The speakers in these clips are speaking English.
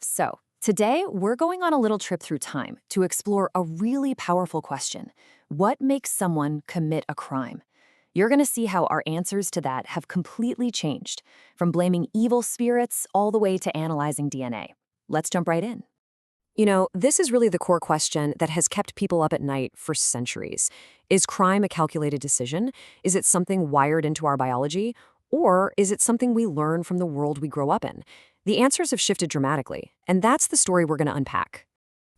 So, today we're going on a little trip through time to explore a really powerful question. What makes someone commit a crime? You're going to see how our answers to that have completely changed, from blaming evil spirits all the way to analyzing DNA. Let's jump right in. This is really the core question that has kept people up at night for centuries. Is crime a calculated decision? Is it something wired into our biology? Or is it something we learn from the world we grow up in? The answers have shifted dramatically, and that's the story we're going to unpack.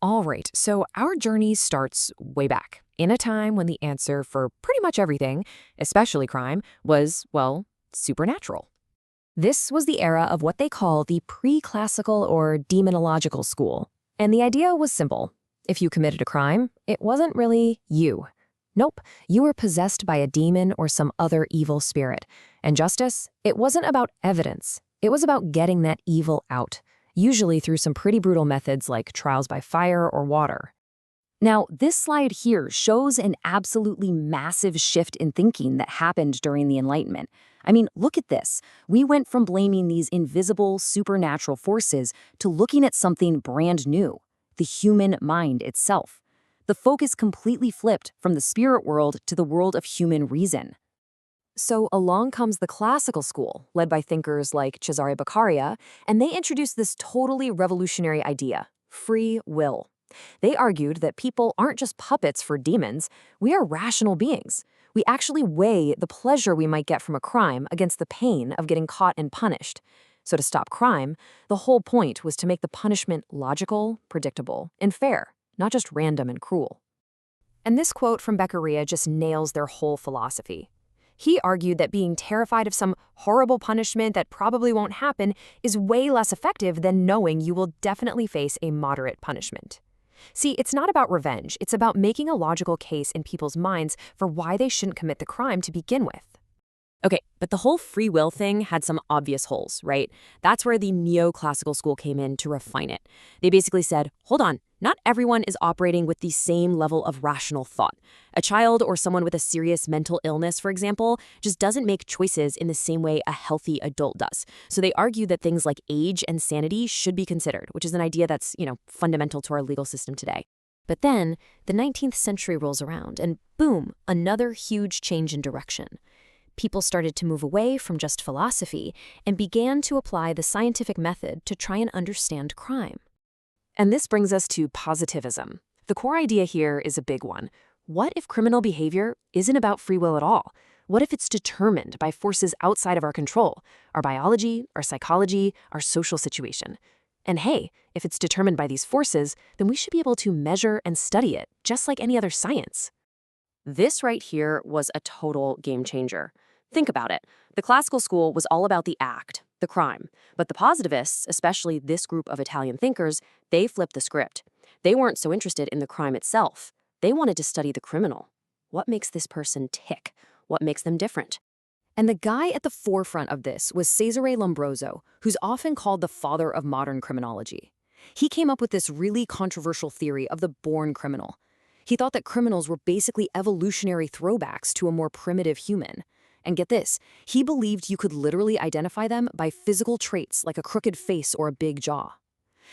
All right, so our journey starts way back, in a time when the answer for pretty much everything, especially crime, was, well, supernatural. This was the era of what they call the pre-classical or demonological school. And the idea was simple. If you committed a crime, it wasn't really you. Nope, you were possessed by a demon or some other evil spirit. And justice, it wasn't about evidence. It was about getting that evil out, usually through some pretty brutal methods like trials by fire or water. Now, this slide here shows an absolutely massive shift in thinking that happened during the Enlightenment. I mean, look at this. We went from blaming these invisible, supernatural forces to looking at something brand new, the human mind itself. The focus completely flipped from the spirit world to the world of human reason. So along comes the classical school, led by thinkers like Cesare Beccaria, and they introduced this totally revolutionary idea, free will. They argued that people aren't just puppets for demons, we are rational beings. We actually weigh the pleasure we might get from a crime against the pain of getting caught and punished. So to stop crime, the whole point was to make the punishment logical, predictable, and fair, not just random and cruel. And this quote from Beccaria just nails their whole philosophy. He argued that being terrified of some horrible punishment that probably won't happen is way less effective than knowing you will definitely face a moderate punishment. See, it's not about revenge, it's about making a logical case in people's minds for why they shouldn't commit the crime to begin with. Okay, but the whole free will thing had some obvious holes, right? That's where the neoclassical school came in to refine it. They basically said, hold on, not everyone is operating with the same level of rational thought. A child or someone with a serious mental illness, for example, just doesn't make choices in the same way a healthy adult does. So they argue that things like age and sanity should be considered, which is an idea that's, fundamental to our legal system today. But then the 19th century rolls around and boom, another huge change in direction. People started to move away from just philosophy and began to apply the scientific method to try and understand crime. And this brings us to positivism. The core idea here is a big one. What if criminal behavior isn't about free will at all? What if it's determined by forces outside of our control, our biology, our psychology, our social situation? And hey, if it's determined by these forces, then we should be able to measure and study it, just like any other science. This right here was a total game changer. Think about it. The classical school was all about the act, the crime. But the positivists, especially this group of Italian thinkers, they flipped the script. They weren't so interested in the crime itself. They wanted to study the criminal. What makes this person tick? What makes them different? And the guy at the forefront of this was Cesare Lombroso, who's often called the father of modern criminology. He came up with this really controversial theory of the born criminal. He thought that criminals were basically evolutionary throwbacks to a more primitive human. And get this, he believed you could literally identify them by physical traits like a crooked face or a big jaw.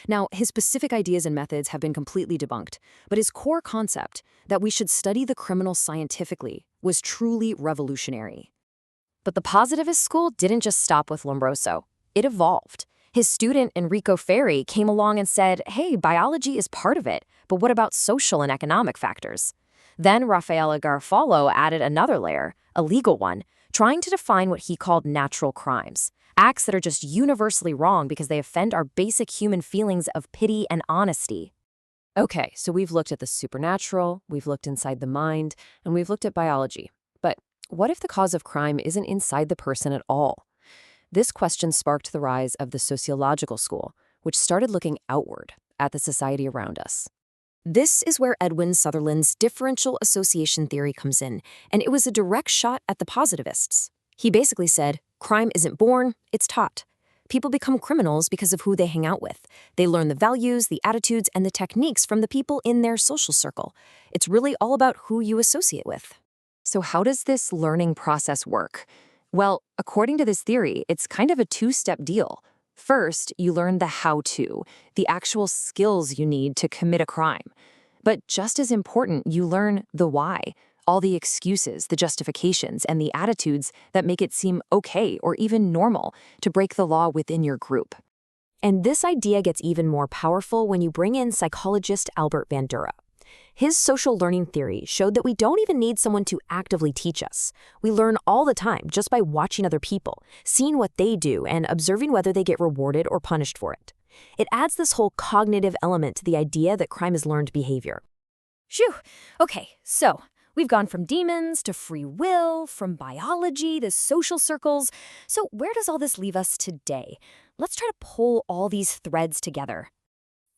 Now, his specific ideas and methods have been completely debunked, but his core concept, that we should study the criminal scientifically, was truly revolutionary. But the positivist school didn't just stop with Lombroso. It evolved. His student, Enrico Ferri, came along and said, hey, biology is part of it, but what about social and economic factors? Then Raffaele Garofalo added another layer, a legal one, trying to define what he called natural crimes, acts that are just universally wrong because they offend our basic human feelings of pity and honesty. Okay, so we've looked at the supernatural, we've looked inside the mind, and we've looked at biology. But what if the cause of crime isn't inside the person at all? This question sparked the rise of the sociological school, which started looking outward at the society around us. This is where Edwin Sutherland's differential association theory comes in, and it was a direct shot at the positivists. He basically said, crime isn't born, it's taught. People become criminals because of who they hang out with. They learn the values, the attitudes, and the techniques from the people in their social circle. It's really all about who you associate with. So how does this learning process work? Well, according to this theory, it's kind of a two-step deal. First, you learn the how-to, the actual skills you need to commit a crime. But just as important, you learn the why, all the excuses, the justifications, and the attitudes that make it seem okay or even normal to break the law within your group. And this idea gets even more powerful when you bring in psychologist Albert Bandura. His social learning theory showed that we don't even need someone to actively teach us. We learn all the time just by watching other people, seeing what they do, and observing whether they get rewarded or punished for it. It adds this whole cognitive element to the idea that crime is learned behavior. Phew. Okay, so we've gone from demons to free will, from biology to social circles. So where does all this leave us today? Let's try to pull all these threads together.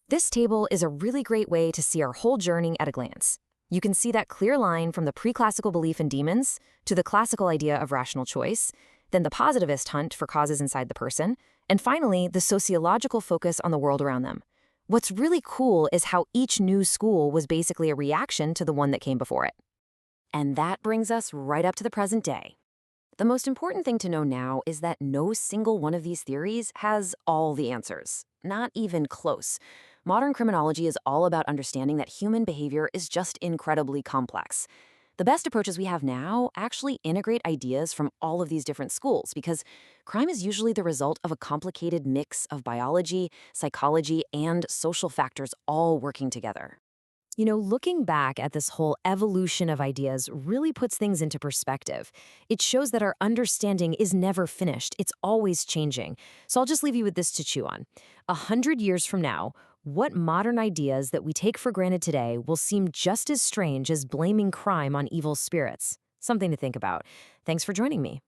This table is a really great way to see our whole journey at a glance. You can see that clear line from the pre-classical belief in demons to the classical idea of rational choice, then the positivist hunt for causes inside the person, and finally, the sociological focus on the world around them. What's really cool is how each new school was basically a reaction to the one that came before it. And that brings us right up to the present day. The most important thing to know now is that no single one of these theories has all the answers. Not even close. Modern criminology is all about understanding that human behavior is just incredibly complex. The best approaches we have now actually integrate ideas from all of these different schools because crime is usually the result of a complicated mix of biology, psychology, and social factors all working together. Looking back at this whole evolution of ideas really puts things into perspective. It shows that our understanding is never finished. It's always changing. So I'll just leave you with this to chew on. 100 years from now, what modern ideas that we take for granted today will seem just as strange as blaming crime on evil spirits? Something to think about. Thanks for joining me.